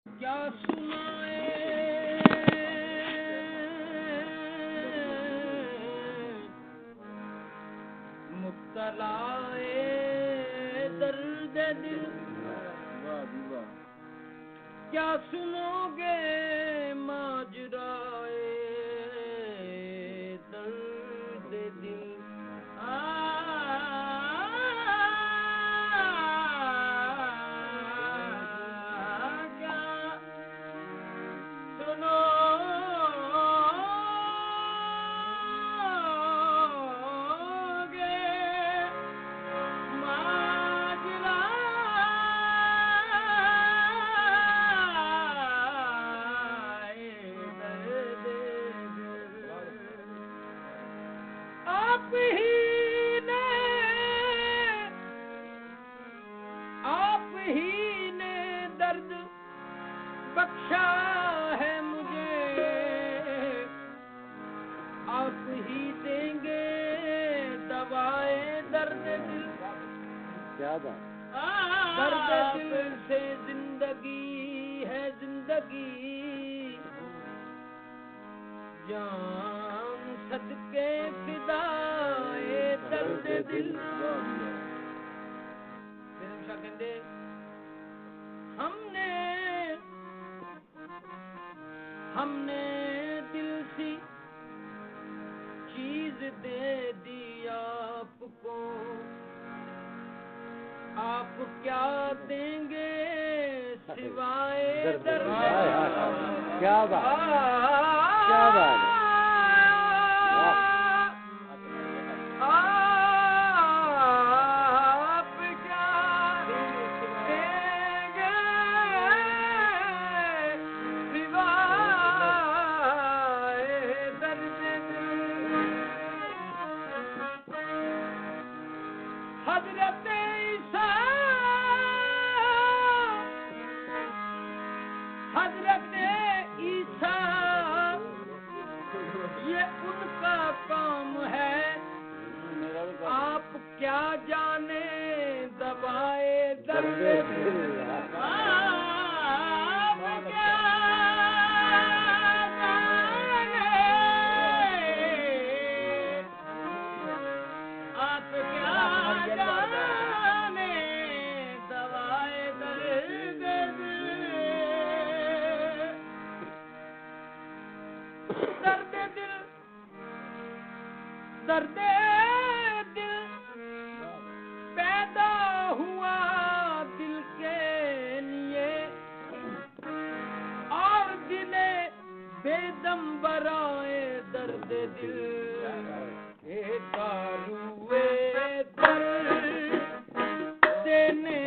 क्या सुनाए मुब्तलाए दर्द दिल, क्या सुनोगे माजराए दर्द दिल। आप ही ने दर्द बख्शा है मुझे, आप ही देंगे दवाए दर्द दिल। क्या बात। दर्द दिल से जिंदगी है जिंदगी, जान सदके फिदाए दर्द दिल। कहते हमने दिल सी चीज दे दी आपको, आप क्या देंगे सिवाय दर्द। क्या बात, क्या बात है। हज़रत ईसा, हज़रत ईसा ये उनका काम है, आप क्या जाने दवाए दर्द दिल। दर्द दिल पैदा हुआ दिल के लिए, और दिले बेदम बराए दर्द दिल। दारुए दर्द देने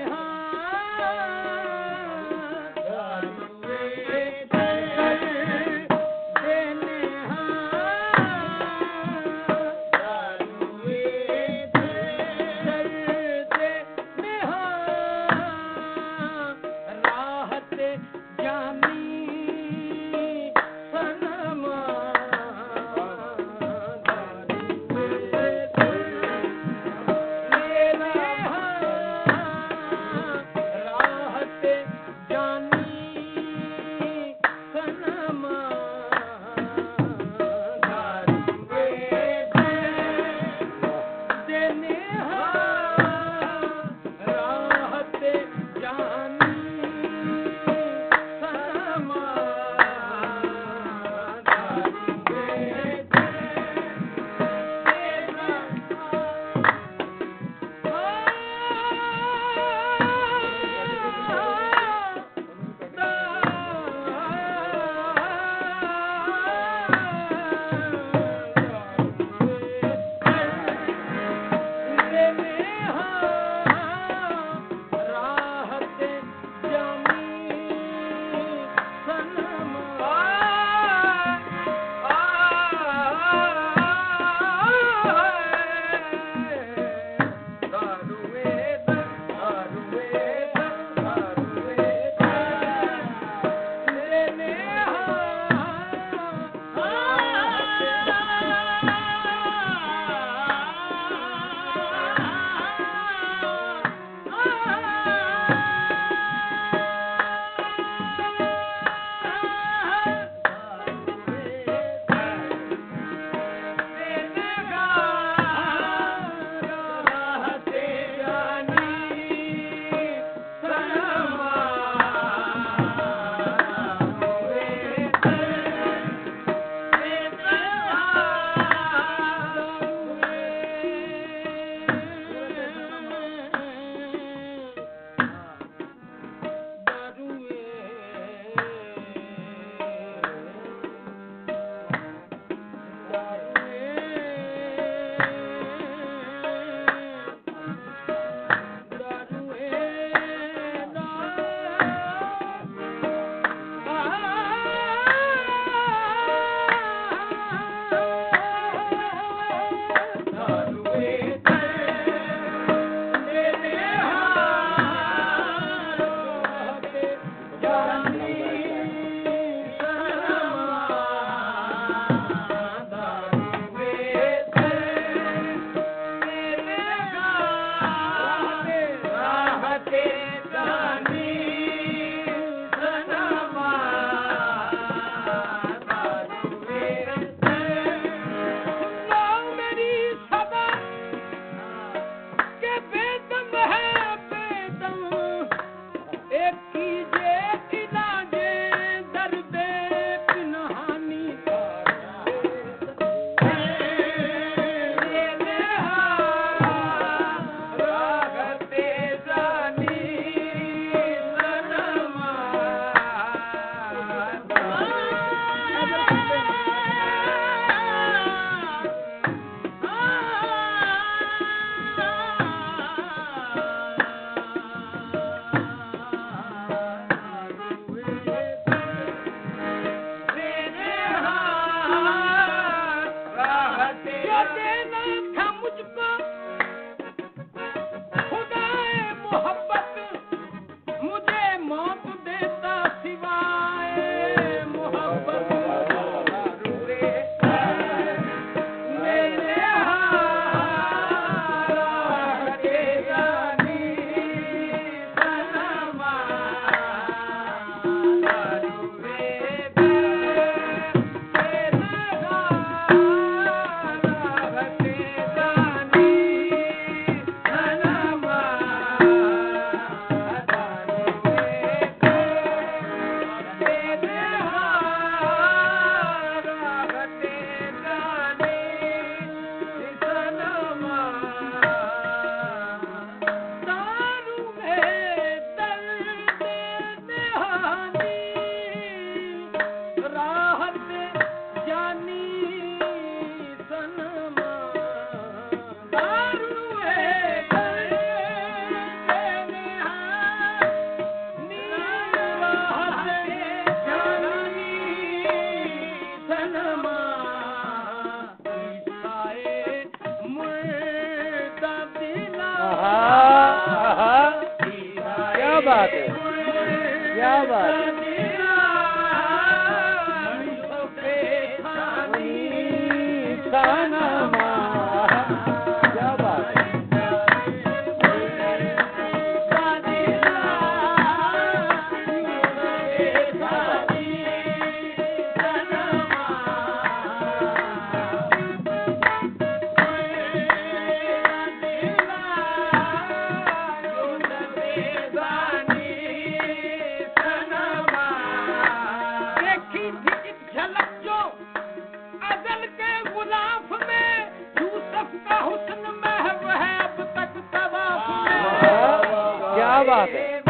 क्या बात है,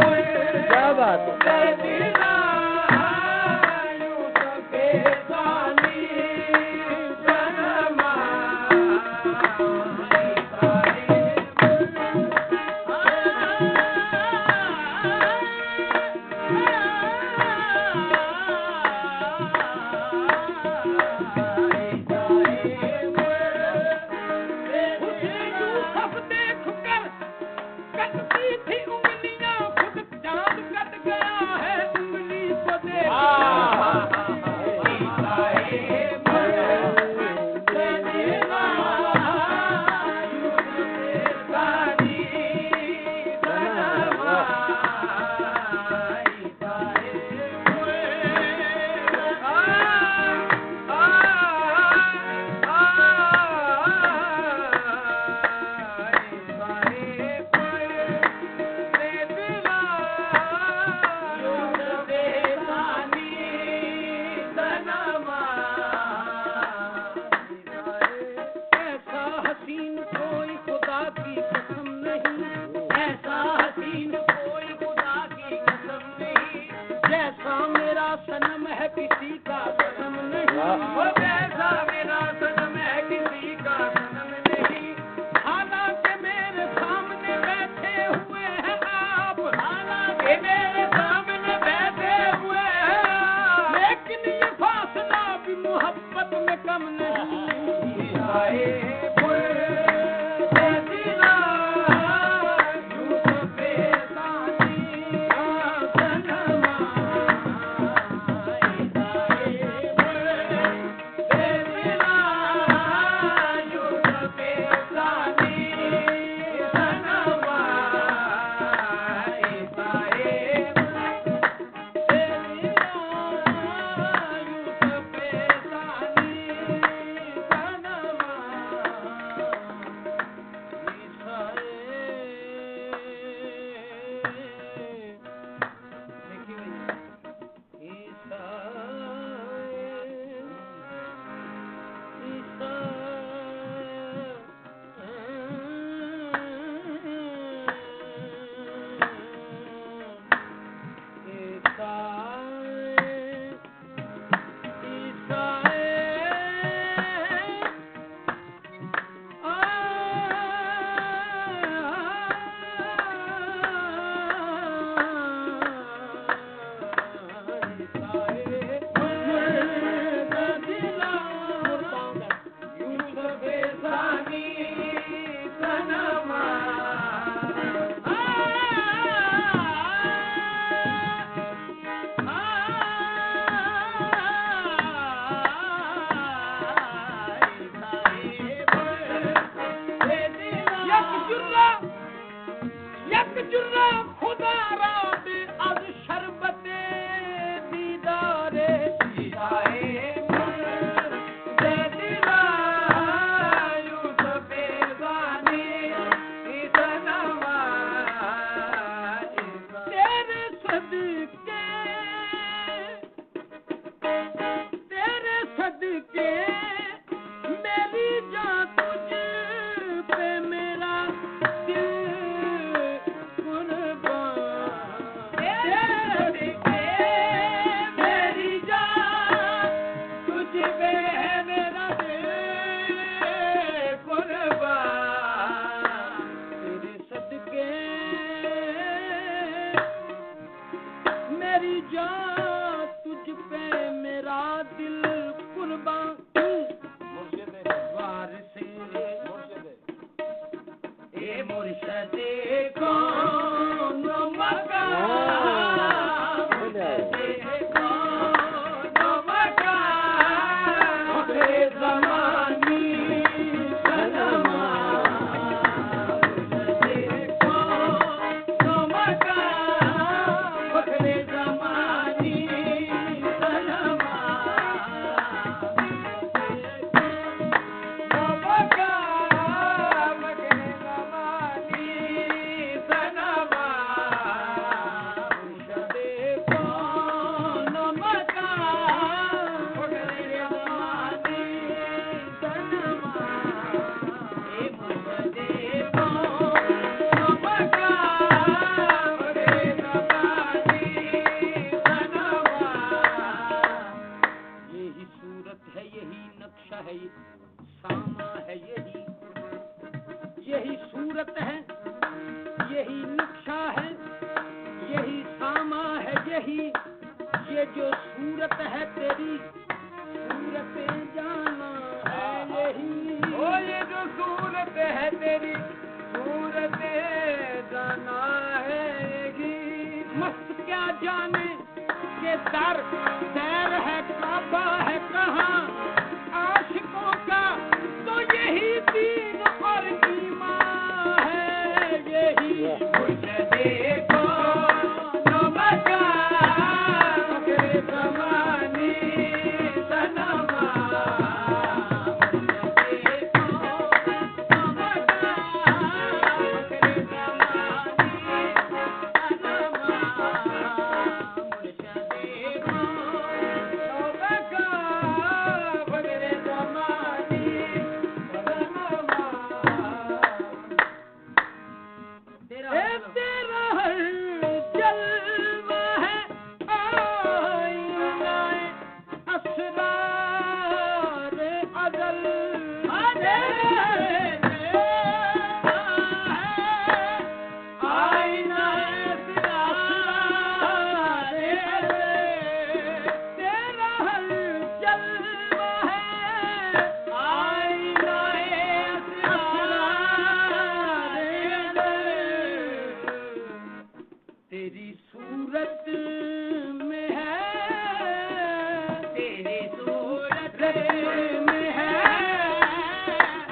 क्या बात है। जो सूरत है तेरी सूरत जाना है यही। ओ ये जो सूरत है तेरी सूरत जाना है यही। मस्त क्या जाने के दर सैर है काबा है कहाँ आशिकों का तो यही दीन और ईमान है यही। मुझे देखो नो बचा मगर जवानी सनमा। मुझे देखो नो बचा मगर जवानी सनमा। मुझे देखो नो बचा मगर जवानी सनमा। तेरा हर जलवा है आईनाए असरार अज़ल। आईनाए असरार अज़ल। तेरा हर जलवा है आईनाए असरार अज़ल। तेरी सूरत में है तेरी सूरत में है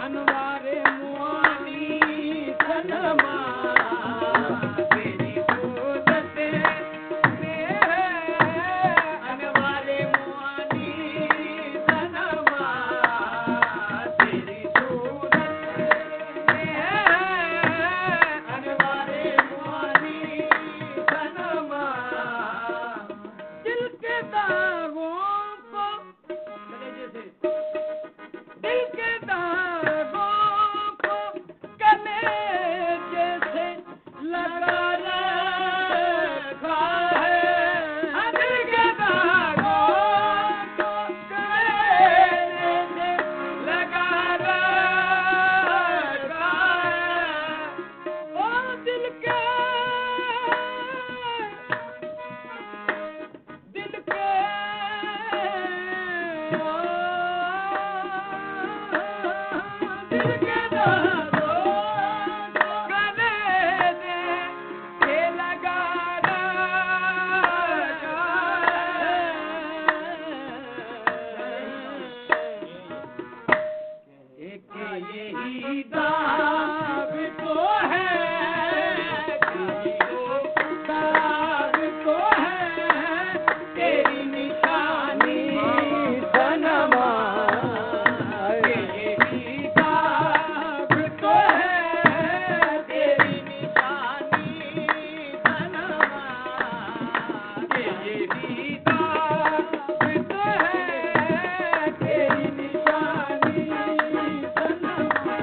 अनवारे मुआनी सनमा। तेरी सूरत में है अनवारे मुआनी सनमा। तेरी सूरत में है अनवारे मुआनी सनमा। दिल के दागों को दिल के दागों को कलेजे से लगा रखा है। दिल के दागों को कलेजे से लगा रखा है। ओ दिल के दिल के दिल के दागों को कलेजे से लगा रखा है। एक यही दाग तो है दाग तो है तेरी निशानी सनमा। यही दाग तो है तेरी निशानी सनमा। यही दाग तो है तेरी निशानी सनमा।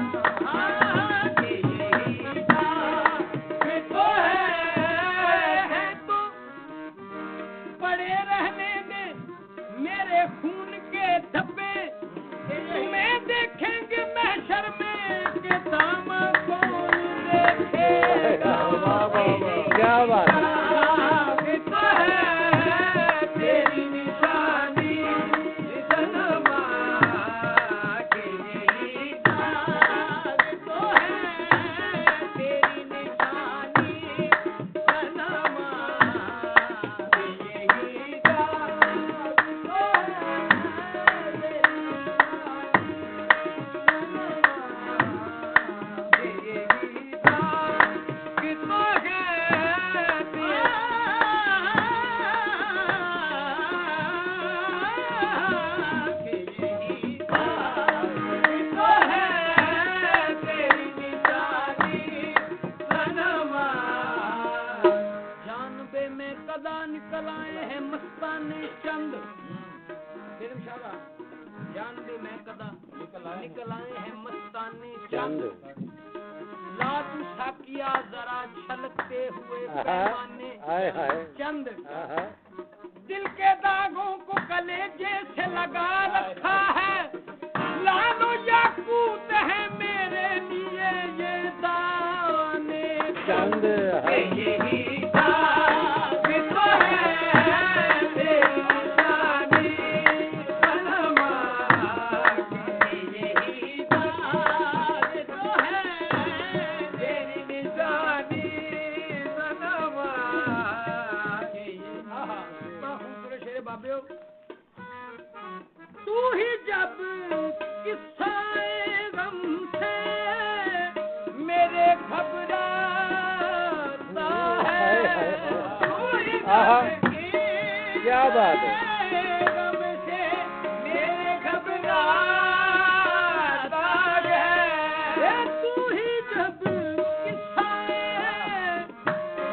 यही दाग तो है तो पड़े रहने में मेरे खून के धब्बे तुम्हें देखेंगे महशर में के दामा कौन देखेगा। क्या बात है। दाग तो है तेरी निशानी सनमा। यही दाग तो है तेरी निशानी सनमा। यही दाग तो है तेरी निकल आए हैं मस्ताने चंद। जानबे में कदा निकल आए हैं मस्ताने चंद। लाडू साकिया जरा छलकते हुए पैमाने चंद। दिल के दागों को कलेजे से लगा रखा है। लालो याकूत है मेरे लिए ये दाने चंद। यही दाग तो है तेरी बाबे तू ही जब किस्साए गम से मेरे घबराता है, तू ही जब क्या बात है। गम से मेरे घबराता है, तू ही जब किस्साए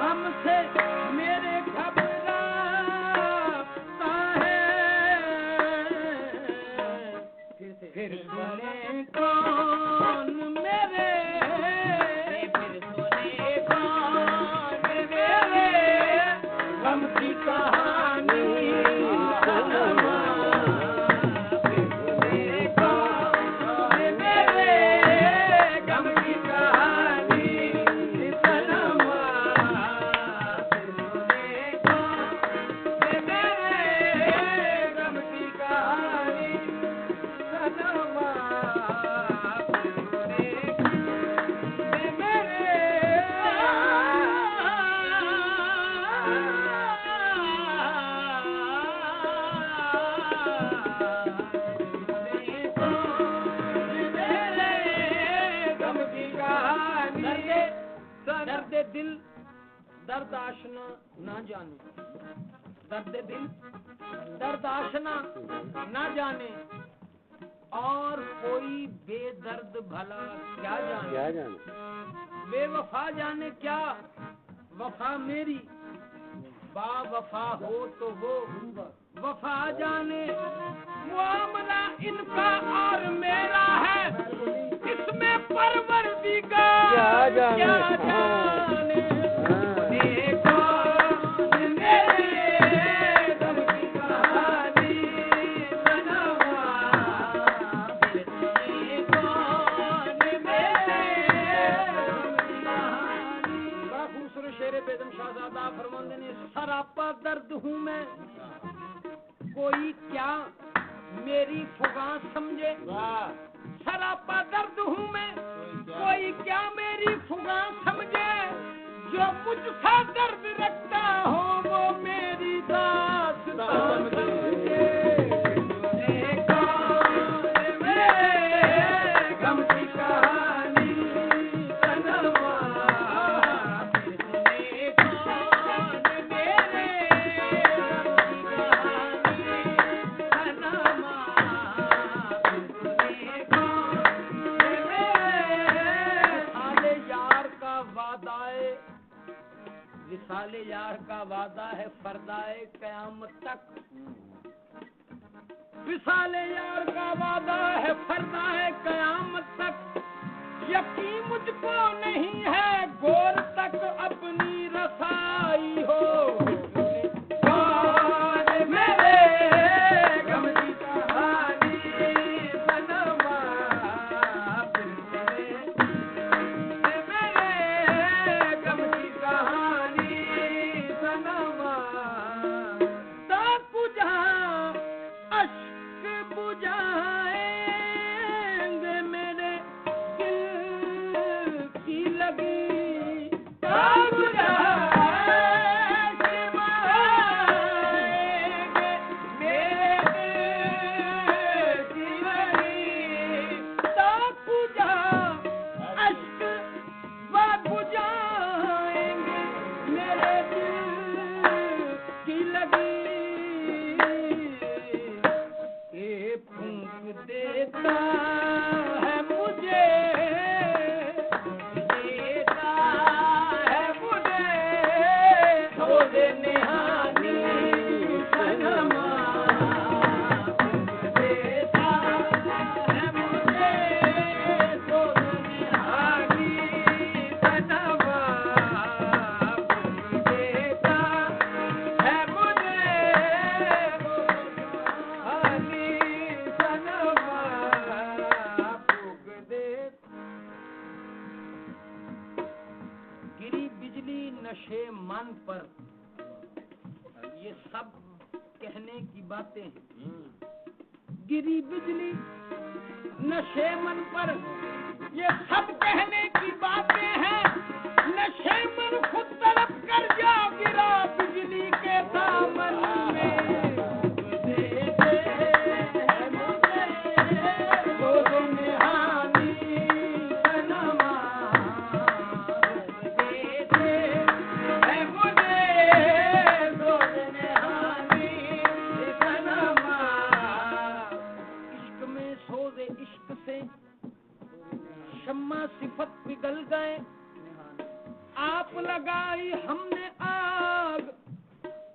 गम से मेरे घबराता है, फिर सुने कौन मेरे, फिर सुने कौन मेरे गम की कहानी सनमा, फिर सुने कौन मेरे गम की कहानी सनमा, फिर सुने कौन मेरे गम की कहानी सनमा, फिर सुने मेरे गम की कहानी। दर्द दिल दर्द आशना ना जाने, दर्द दिल दर्द आशना ना जाने, और कोई बेदर्द भला क्या जाने, क्या जाने। बेवफा जाने क्या वफा मेरी, बावफा हो तो वो वफा जाने, मामला इनका और मेरा है, इसमें परवरदिगार क्या जाने। क्या जाने। देखो मेरे गम की कहानी सनमा, फिर सुने कौन मेरे गम की कहानी। बड़ा खूबसूरत शेर बेगम शाहजादा फरमाते ने, सरापा दर्द हूँ मैं, कोई क्या मेरी फुगा समझे, सरापा दर्द हूँ मैं, कोई क्या मेरी फुगा समझे, जो मुझसा दर्द रखता हो वो मेरी दास्तान समझे, सुने कौन मेरे गम की कहानी सनमा, फिर सुने कौन मेरे गम की कहानी सनमा, फिर सुने कौन मेरे यार का वादा है, विसाले यार का वादा है फरदाए कयामत तक, विसाले यार का वादा है फरदाए कयामत तक, यकीन मुझको नहीं है गोर तक अपनी रसाई हो, कौन मेरे गम की कहानी सनमा, फिर सुने मेरे गम की कहानी सनमा, ताक बुझा अश्क बुझाएंगे मेरे दिल की लगी, ताक बुझा अश्क बुझाएंगे मेरे दिल की लगी, ताक बुझा अश्क बुझाएंगे मेरे दिल की लगी, ये फूंक देता है मुझे, देता है मुझे छोड़ निहानी सनमा, फूंक देता है मुझे छोड़ निहानी सनमा, फूंक देता है मुझे निहानी सनमा, फूंक दे। गिरी बिजली नशे मन पर, ये सब कहने की बातें हैं, गिरी बिजली नशे मन पर, ये सब कहने की बातें हैं, नशे मन खुद तड़प कर जा गिरा बिजली के दामन में, सिफत पिघल गए। आप लगाई हमने आग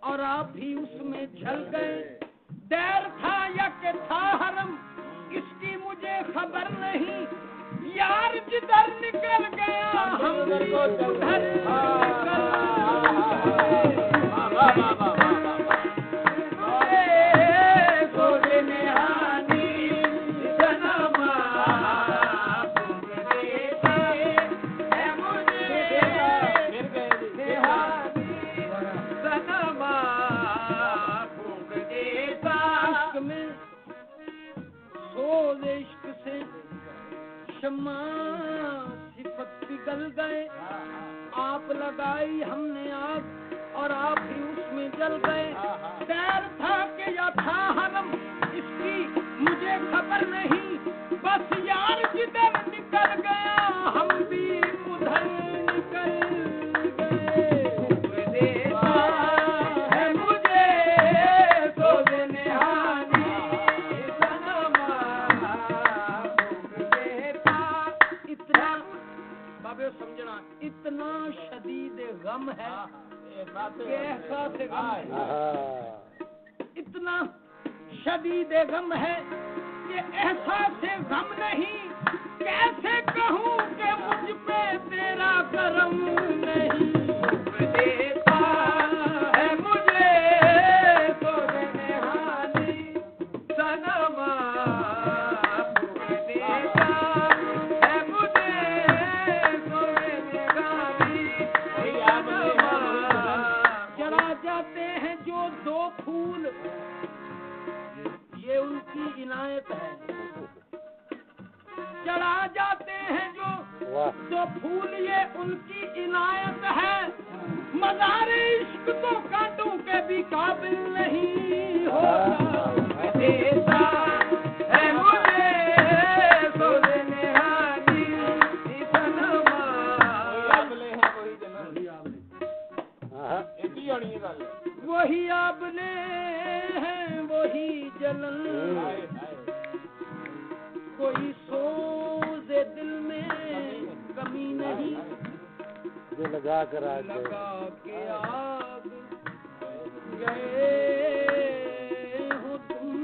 और आप भी उसमें जल गए। देर था या कि था हरम इसकी मुझे खबर नहीं, यार जिधर निकल गया हम भी उधर शम्मा सिफत पिघल गए। आप लगाई हमने आग और आप भी उसमें जल गए। पैर था कि या था हरम इसकी मुझे खबर नहीं, बस यार जिधर निकल गया हम भी उधर निकल गए। है मुझे तो निहानी समझना इतना शदीद गम है कि एहसास गम है। इतना शदीद गम है कि एहसास गम नहीं। कैसे कहूँ कि मुझ पे तेरा करम नहीं। देता है मुझे तो निहानी सनमा फूल, ये उनकी इनायत है। चढ़ा जाते हैं जो फूल, ये उनकी इनायत है। मज़ारे इश्क तो कांटों के भी काबिल नहीं होता। देता है मुझे तो निहानी सनमा। वही आपने हैं वही जलन, कोई सोज़े दिल में कमी नहीं। जो लगा कर आग गए हो तुम,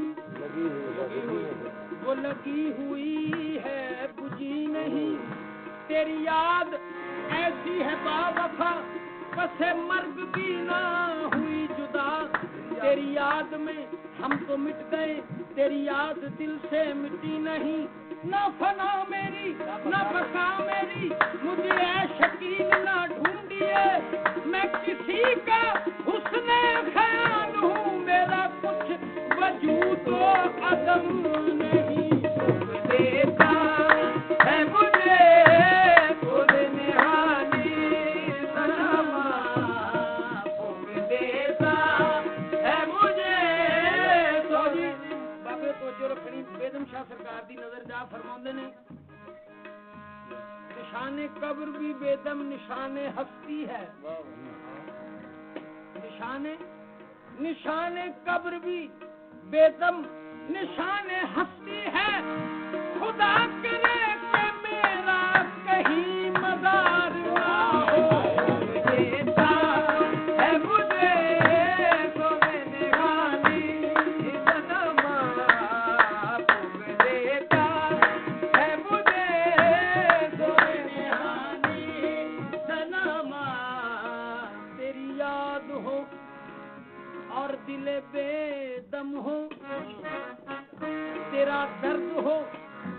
वो लगी हुई है बुझी नहीं। तेरी याद ऐसी है बावफा बसे मर्ग भी ना हुई जुदा। तेरी याद में हम तो मिट गए, तेरी याद दिल से मिटी नहीं। ना फना मेरी ना बका मेरी, मुझे ऐ शकील ना ढूंढिए। मैं किसी का हुस्ने ख्याल हूँ, मेरा कुछ वजूद तो अदम नहीं। देता है मुझे खुद निहानी सनमा। देता है मुझे तो जी बाबे तो जो रखनी बेदम शाह सरकार दी नजर जा फरमाते ने। निशाने कब्र भी बेदम निशाने हस्ती है। निशाने कब्र भी बेदम निशाने हस्ती है। खुदा करे कि मेरा कहीं मज़ार ना हो। देता है मुझे तो निहानी सनमा। देता है मुझे तो निहानी सनमा। तेरी याद हो और दिले बेदम हो, तेरा दर्द हो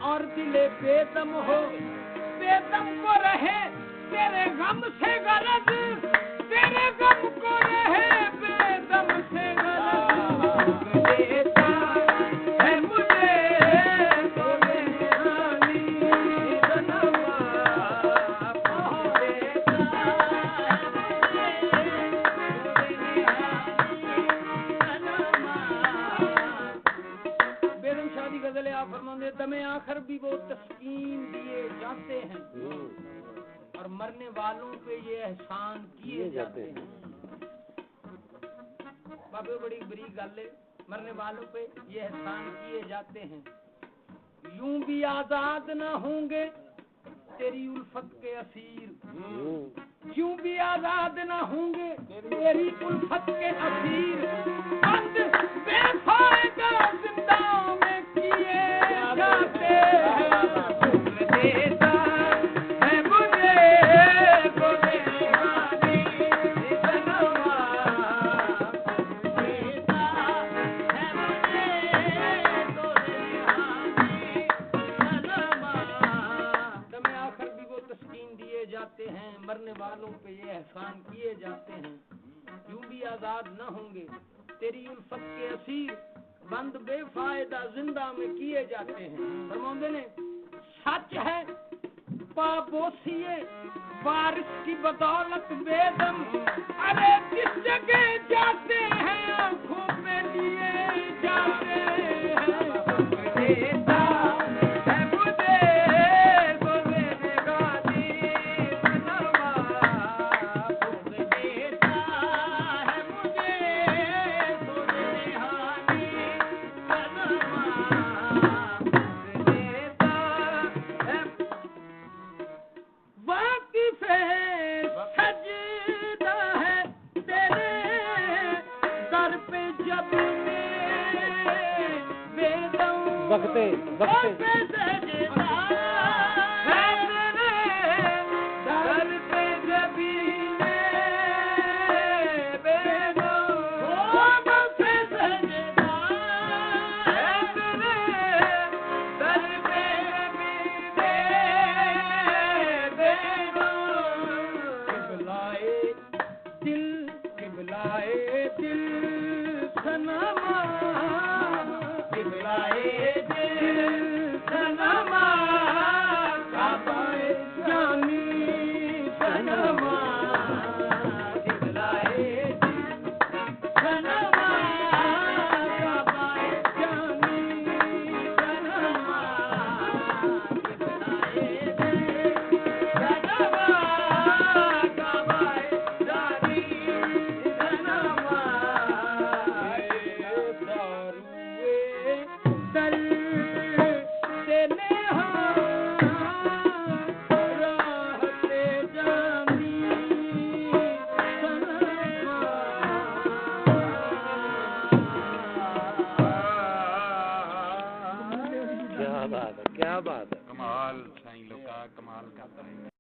और दिले बेदम हो। बेदम को रहे तेरे गम से गरज, तेरे गम को रहे बेदम से गरज। देता है मुझे तो निहानी सनमा। बेगम शादी गजल आप फरमाते दमे आखिर भी वो तस्कीन दिए जाते हैं और मरने वालों पे ये एहसान किए जाते हैं। बाबे बड़ी बड़ी गल है, मरने वालों पे ये एहसान किए जाते हैं। यूं भी आजाद ना होंगे तेरी उल्फत के असीर, क्यों भी आजाद न होंगे तेरी उल्फत के असीर। बंद बेफायदा जिंदा में किए जाते हैं, देता है मुझे गोदे वाली सनवा, देता है मुझे गोदे वाली सनवा। दमे आखिर भी वो तस्कीन दिए जाते हैं, मरने वालों पे ये एहसान किए जाते हैं। यूं भी आजाद न होंगे तेरी उल्फत के असीर, बंद बेफायदा जिंदा में किए जाते हैं। फरमाते ने सच है पाबोसिए बारिश की बदौलत बेदम, अरे जिस जगह जाते हैं आंखों पे लिए जाते हैं, देता है मुझे गोदे गाली सनवा, देता है मुझे गोदे हाली सनवा, देता है वाकिफ है सजदा है तेरे दर पे जब मैं बेदम, बकते बकते सजदा है तेरे दर पे जब मैं बेदम, सजदा है तेरे दर पे किबलाए दिल सनमा, किबलाए दिल सनमा, काबाए जानी सनमा, किबलाए दिल सनमा, काबाए जानी सनमा, किबलाए दिल सनमा, काबाए जानी सनमा, दारुए दल देने राहते जानी सनमा। क्या बात है, क्या बात है। कमाल साईं लोग का कमाल करता है।